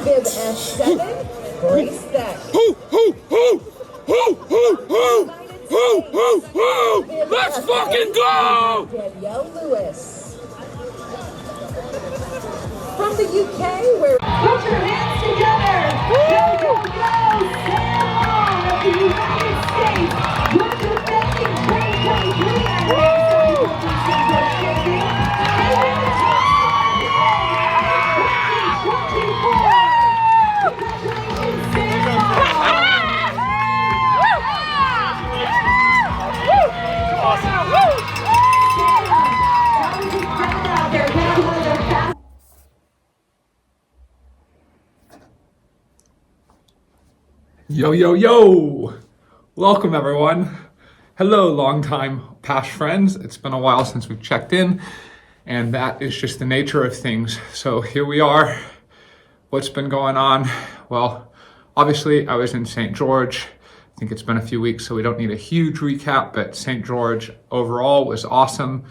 bib S7, brace that. Let's fucking go! Danielle Lewis. From the UK, where Put your hands together. Go, go, go. Sam Long of the United States. Your defending 2023 Ironman 74 champion. And in the 2024. Congratulations, Sam Long. Awesome. That was incredible out there. That was one of the fastest. Yo, yo, yo! Welcome, everyone. Hello, longtime past friends. It's been a while since we've checked in, and that is just the nature of things. So here we are. What's been going on? Well, obviously, I was in St. George. I think it's been a few weeks, so we don't need a huge recap, but St. George overall was awesome.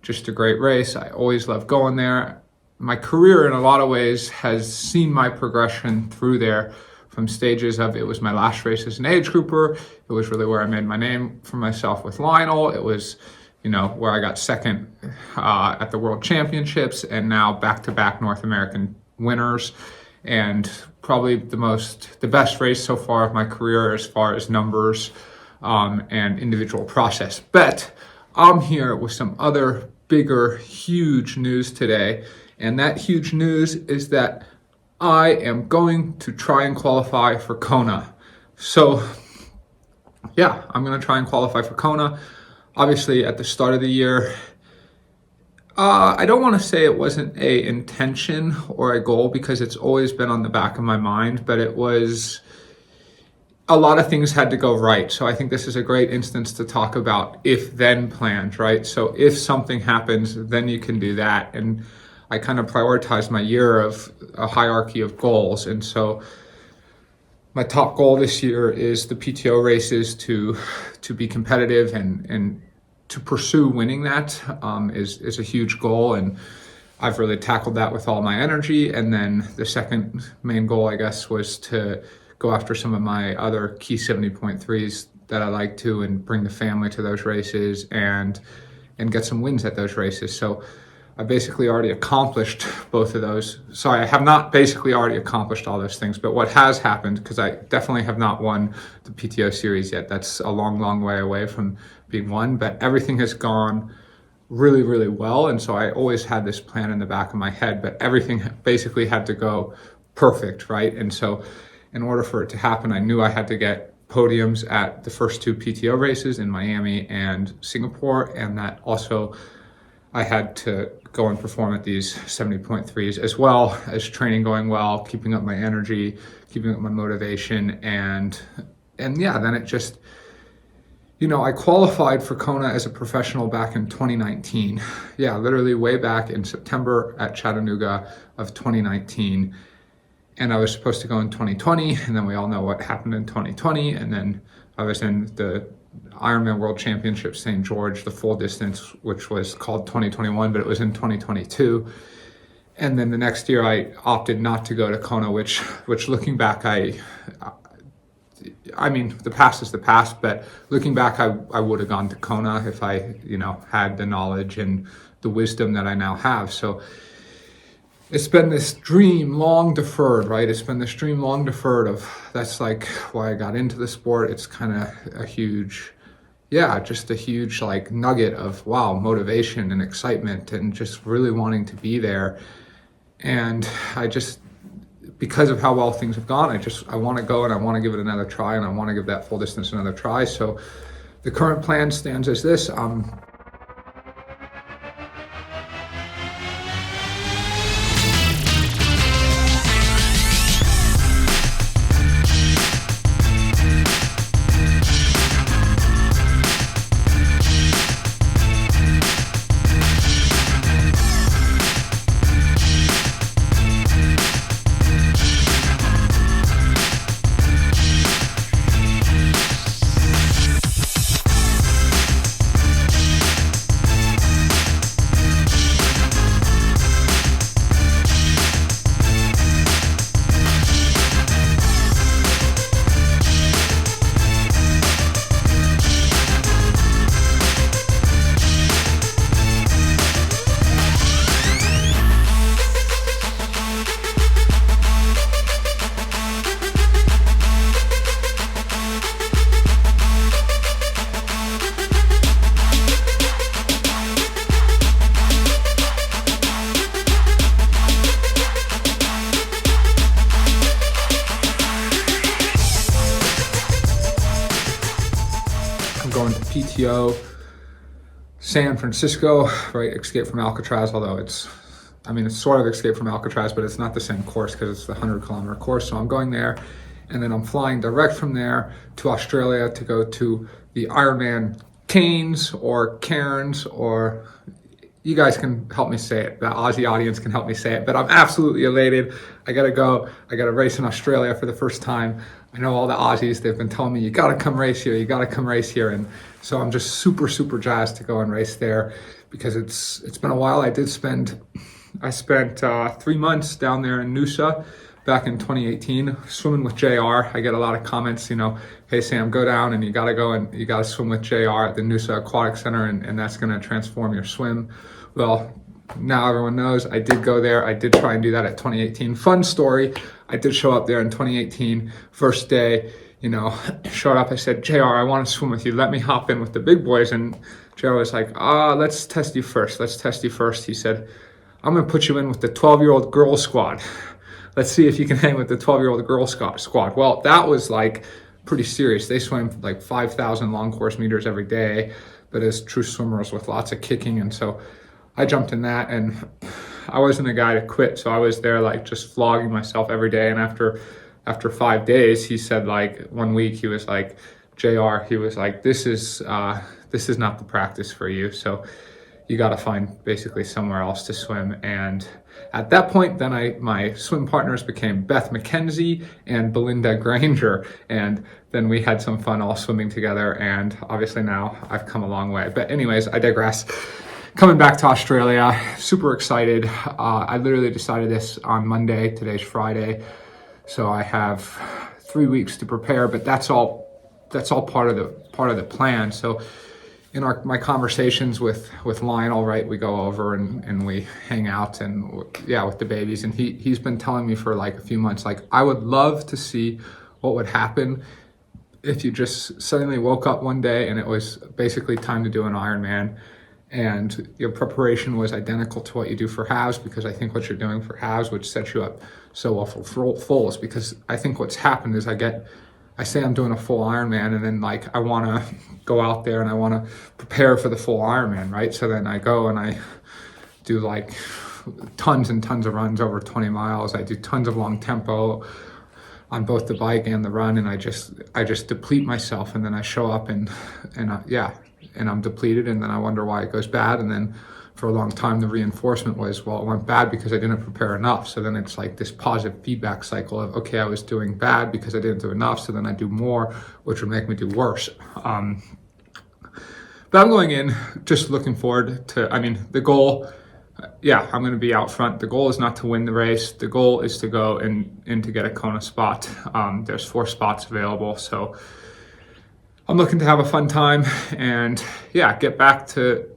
Just a great race. I always love going there. My career, in a lot of ways, has seen my progression through there. From stages of, it was my last race as an age grouper. It was really where I made my name for myself with Lionel. It was, where I got second at the World Championships, and now back-to-back North American winners. And probably the best race so far of my career as far as numbers and individual process. But I'm here with some other bigger, huge news today. And that huge news is that I am going to try and qualify for Kona. So yeah, I'm going to try and qualify for Kona. Obviously at the start of the year, I don't want to say it wasn't a intention or a goal, because it's always been on the back of my mind, but it was, a lot of things had to go right. So I think this is a great instance to talk about if-then plans, right? So if something happens, then you can do that. And I kind of prioritized my year of a hierarchy of goals. And so my top goal this year is the PTO races to be competitive and to pursue winning that is a huge goal. And I've really tackled that with all my energy. And then the second main goal, I guess, was to go after some of my other key 70.3s that I like to, and bring the family to those races and get some wins at those races. So I basically already accomplished both of those. Sorry, I have not basically already accomplished all those things, but what has happened, because I definitely have not won the PTO series yet. That's a long, long way away from being won, but everything has gone really, really well. And so I always had this plan in the back of my head, but everything basically had to go perfect, right? And so in order for it to happen, I knew I had to get podiums at the first two PTO races in Miami and Singapore, and that also I had to go and perform at these 70.3s, as well as training going well, keeping up my energy, keeping up my motivation. And yeah, then it just, I qualified for Kona as a professional back in 2019. Yeah, literally way back in September at Chattanooga of 2019. And I was supposed to go in 2020, and then we all know what happened in 2020. And then I was in the Ironman World Championship St. George, the full distance, which was called 2021, but it was in 2022. And then the next year I opted not to go to Kona, which looking back, I mean, the past is the past, but looking back, I would have gone to Kona if I, had the knowledge and the wisdom that I now have. So it's been this dream long deferred, right? It's been this dream long deferred of, that's like why I got into the sport. It's kind of a huge, just a huge like nugget of, wow, motivation and excitement and just really wanting to be there. And I just, because of how well things have gone, I want to go and I want to give it another try, and I want to give that full distance another try. So the current plan stands as this. PTO San Francisco, right? Escape from Alcatraz, although it's sort of Escape from Alcatraz, but it's not the same course because it's the 100-kilometer course. So I'm going there, and then I'm flying direct from there to Australia to go to the Ironman Cairns or Cairns, or you guys can help me say it. The Aussie audience can help me say it, but I'm absolutely elated. I gotta go. I gotta race in Australia for the first time. I know all the Aussies, they've been telling me, you gotta come race here, you gotta come race here. And so I'm just super, super jazzed to go and race there because it's been a while. I spent 3 months down there in Noosa back in 2018, swimming with JR. I get a lot of comments, hey Sam, go down and you gotta go and you gotta swim with JR at the Noosa Aquatic Center, and that's gonna transform your swim. Well, now everyone knows I did go there. I did try and do that at 2018. Fun story, I did show up there in 2018, first day, showed up, I said, JR, I wanna swim with you, let me hop in with the big boys. And JR was like, let's test you first. He said, I'm gonna put you in with the 12-year-old girl squad. Let's see if you can hang with the 12-year-old girl squad. Well, that was like pretty serious. They swim like 5,000 long course meters every day, but as true swimmers with lots of kicking. And so I jumped in that, and I wasn't a guy to quit. So I was there like just flogging myself every day. And after 5 days, he said, like 1 week, he was like, JR, he was like, this is not the practice for you. So you got to find basically somewhere else to swim. And at that point, then my swim partners became Beth McKenzie and Belinda Granger. And then we had some fun all swimming together. And obviously now I've come a long way. But anyways, I digress. Coming back to Australia, super excited. I literally decided this on Monday. Today's Friday. So I have 3 weeks to prepare, but that's all part of the plan. So in my conversations with Lionel, right, we go over and we hang out and with the babies, and he's been telling me for like a few months, like, I would love to see what would happen if you just suddenly woke up one day and it was basically time to do an Ironman, and your preparation was identical to what you do for halves, because I think what you're doing for halves would set you up so well for fulls, because I think what's happened is I say I'm doing a full Ironman, and then like I want to go out there and I want to prepare for the full Ironman, right? So then I go and I do like tons and tons of runs over 20 miles. I do tons of long tempo on both the bike and the run, and I just deplete myself, and then I show up and I'm depleted, and then I wonder why it goes bad. And then for a long time the reinforcement was, well, it went bad because I didn't prepare enough. So then it's like this positive feedback cycle of, okay, I was doing bad because I didn't do enough, so then I do more, which would make me do worse. But I'm going in just looking forward to, the goal, I'm going to be out front. The goal is not to win the race. The goal is to go and to get a Kona spot. There's 4 spots available, so I'm looking to have a fun time and get back to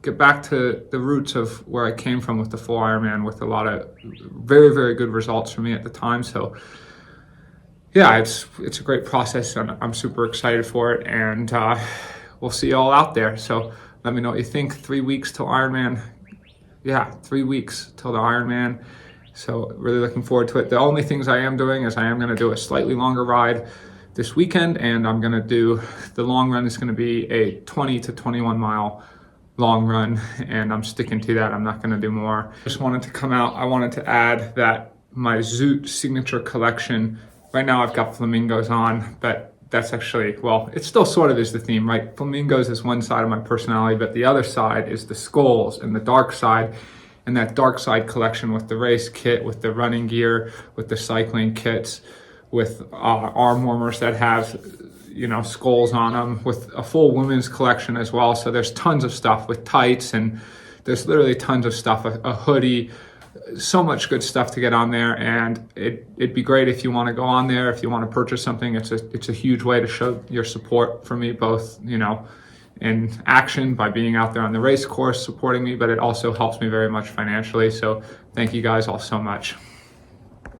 the roots of where I came from with the full Ironman, with a lot of very, very good results for me at the time. So it's a great process, and I'm super excited for it, and we'll see you all out there. So let me know what you think. 3 weeks till Ironman. 3 weeks till the Ironman. So really looking forward to it. The only things I am doing is I am going to do a slightly longer ride this weekend, and I'm going to do the long run. Is going to be a 20 to 21 mile long run, and I'm sticking to that. I'm not going to do more. Just wanted to come out. I wanted to add that my Zoot signature collection, right now I've got flamingos on, but that's actually, well, it still sort of is the theme, right? Flamingos is one side of my personality, but the other side is the skulls and the dark side. And that dark side collection with the race kit, with the running gear, with the cycling kits, with arm warmers that have skulls on them, with a full women's collection as well. So there's tons of stuff with tights, and there's literally tons of stuff, a hoodie, so much good stuff to get on there. And it'd be great if you want to go on there, if you want to purchase something. It's a huge way to show your support for me, both in action by being out there on the race course supporting me, but it also helps me very much financially. So thank you guys all so much.